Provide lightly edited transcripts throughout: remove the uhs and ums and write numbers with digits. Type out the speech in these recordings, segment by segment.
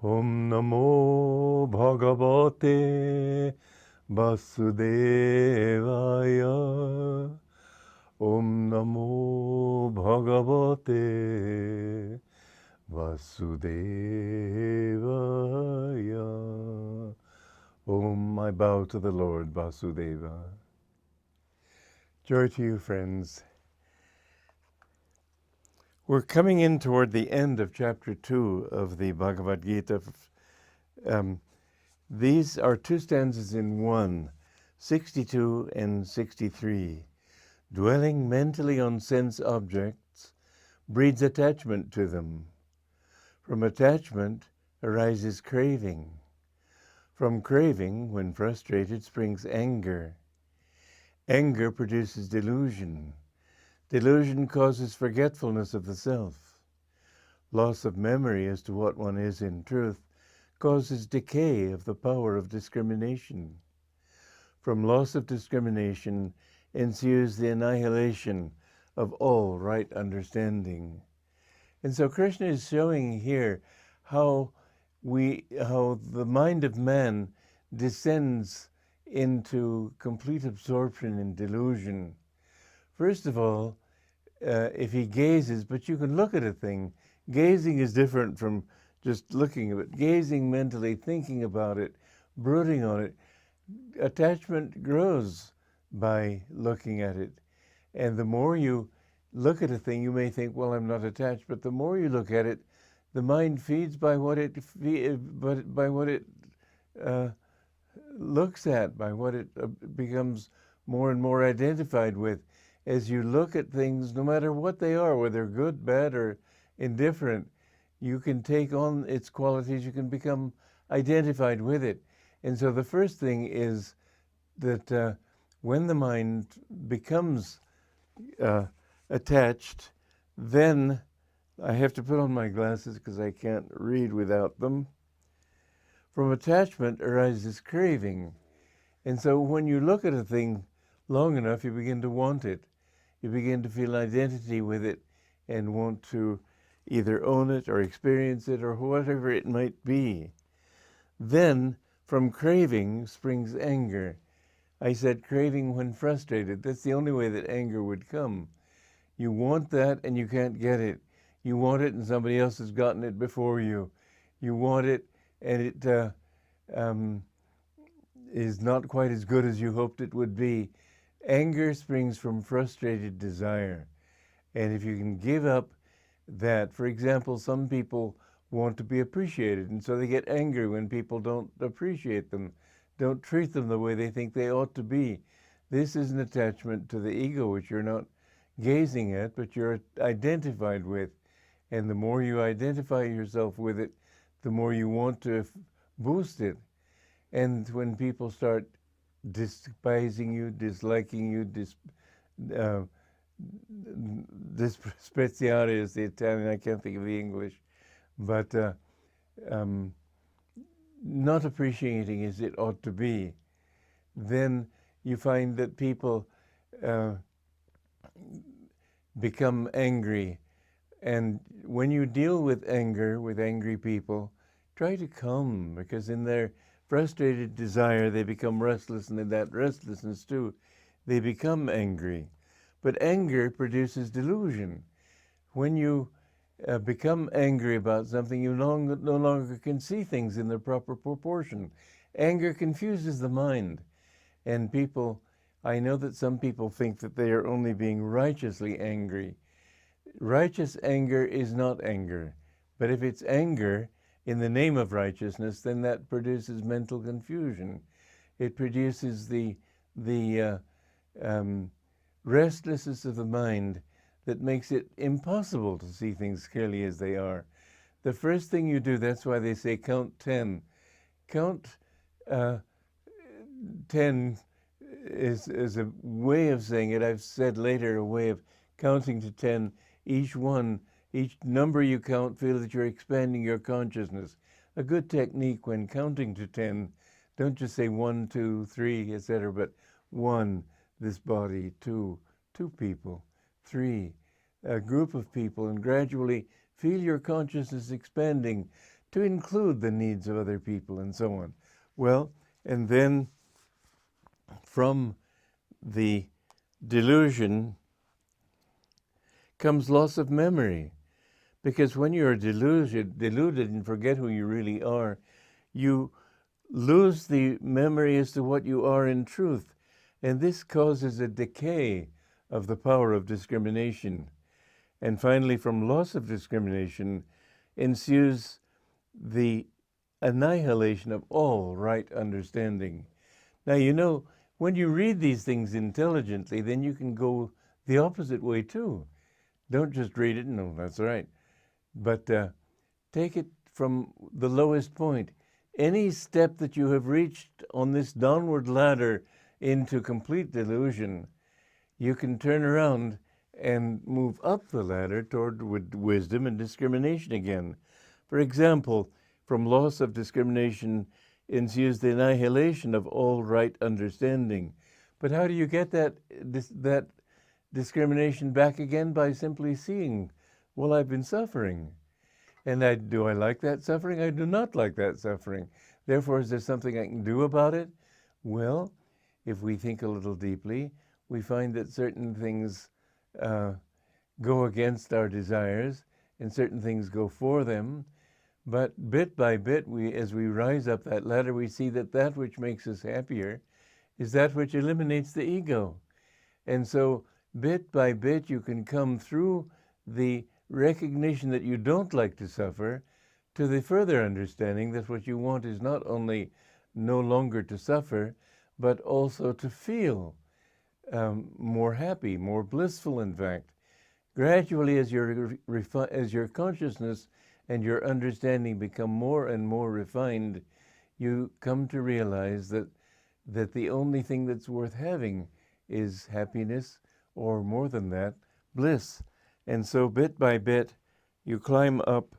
Om Namo Bhagavate Vasudevaya. Om Namo Bhagavate Vasudevaya. Om, I bow to the Lord Vasudeva. Joy to you, friends. We're coming in toward the end of chapter 2 of the Bhagavad Gita. These are two stanzas in one, 62 and 63. Dwelling mentally on sense objects breeds attachment to them. From attachment arises craving. From craving, when frustrated, springs anger. Anger produces delusion. Delusion causes forgetfulness of the self. Loss of memory as to what one is in truth causes decay of the power of discrimination. From loss of discrimination ensues the annihilation of all right understanding. And so Krishna is showing here how the mind of man descends into complete absorption in delusion. First of all, if he gazes, but you can look at a thing. Gazing is different from just looking at it. Gazing mentally, thinking about it, brooding on it. Attachment grows by looking at it. And the more you look at a thing, you may think, well, I'm not attached. But the more you look at it, the mind feeds by what it looks at, by what it becomes more and more identified with. As you look at things, no matter what they are, whether good, bad, or indifferent, you can take on its qualities, you can become identified with it. And so the first thing is that when the mind becomes attached, then I have to put on my glasses because I can't read without them. From attachment arises craving. And so when you look at a thing long enough, you begin to want it. You begin to feel identity with it and want to either own it or experience it or whatever it might be. Then, from craving springs anger. I said craving when frustrated. That's the only way that anger would come. You want that and you can't get it. You want it and somebody else has gotten it before you. You want it and it is not quite as good as you hoped it would be. Anger springs from frustrated desire. And if you can give up that, for example, some people want to be appreciated, and so they get angry when people don't appreciate them, don't treat them the way they think they ought to be. This is an attachment to the ego, which you're not gazing at, but you're identified with. And the more you identify yourself with it, the more you want to boost it. And when people start despising you, disliking you, dispreziare is the Italian, I can't think of the English, but not appreciating as it ought to be, then you find that people become angry. And when you deal with anger, with angry people, try to calm, because in their frustrated desire, they become restless, and in that restlessness too, they become angry. But anger produces delusion. When you become angry about something, you no longer can see things in their proper proportion. Anger confuses the mind. And people, I know that some people think that they are only being righteously angry. Righteous anger is not anger. But if it's anger in the name of righteousness, then that produces mental confusion. It produces the restlessness of the mind that makes it impossible to see things clearly as they are. The first thing you do, that's why they say count 10. Count 10 is a way of saying it. I've said later a way of counting to 10. Each number you count, feel that you're expanding your consciousness. A good technique when counting to 10, don't just say 1, 2, 3, etc., but 1, this body, 2 people, 3, a group of people, and gradually feel your consciousness expanding to include the needs of other people and so on. Well, and then from the delusion comes loss of memory. Because when you're deluded and forget who you really are, you lose the memory as to what you are in truth. And this causes a decay of the power of discrimination. And finally, from loss of discrimination ensues the annihilation of all right understanding. Now, you know, when you read these things intelligently, then you can go the opposite way too. Don't just read it, no, that's right. But take it from the lowest point. Any step that you have reached on this downward ladder into complete delusion, you can turn around and move up the ladder toward wisdom and discrimination again. For example, from loss of discrimination ensues the annihilation of all right understanding. But how do you get that discrimination back again? By simply seeing, well, I've been suffering. And do I like that suffering? I do not like that suffering. Therefore, is there something I can do about it? Well, if we think a little deeply, we find that certain things go against our desires and certain things go for them. But bit by bit, as we rise up that ladder, we see that that which makes us happier is that which eliminates the ego. And so bit by bit, you can come through the recognition that you don't like to suffer to the further understanding that what you want is not only no longer to suffer, but also to feel more happy, more blissful, in fact. Gradually, as your consciousness and your understanding become more and more refined, you come to realize that the only thing that's worth having is happiness, or more than that, bliss. And so bit by bit, you climb up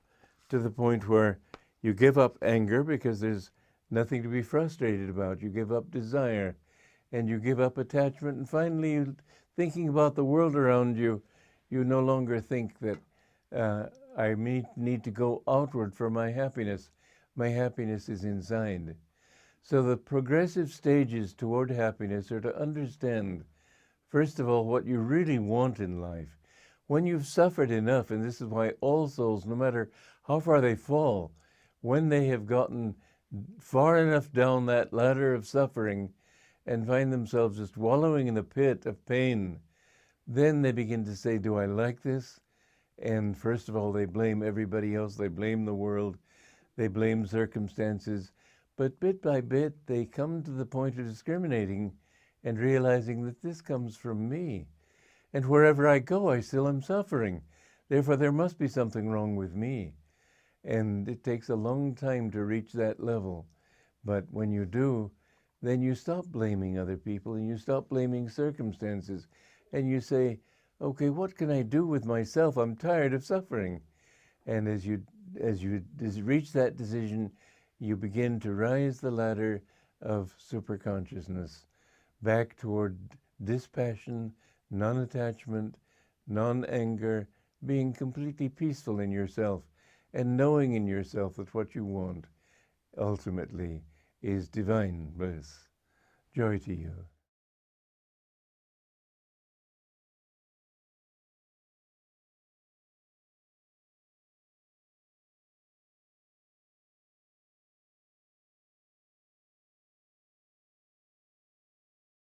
to the point where you give up anger because there's nothing to be frustrated about. You give up desire, and you give up attachment. And finally, thinking about the world around you, you no longer think that I need to go outward for my happiness. My happiness is inside. So the progressive stages toward happiness are to understand, first of all, what you really want in life. When you've suffered enough, and this is why all souls, no matter how far they fall, when they have gotten far enough down that ladder of suffering and find themselves just wallowing in the pit of pain, then they begin to say, do I like this? And first of all, they blame everybody else. They blame the world. They blame circumstances. But bit by bit, they come to the point of discriminating and realizing that this comes from me. And wherever I go, I still am suffering. Therefore, there must be something wrong with me. And it takes a long time to reach that level. But when you do, then you stop blaming other people and you stop blaming circumstances. And you say, okay, what can I do with myself? I'm tired of suffering. And as you reach that decision, you begin to rise the ladder of superconsciousness back toward dispassion, non-attachment, non-anger, being completely peaceful in yourself, and knowing in yourself that what you want ultimately is divine bliss. Joy to you.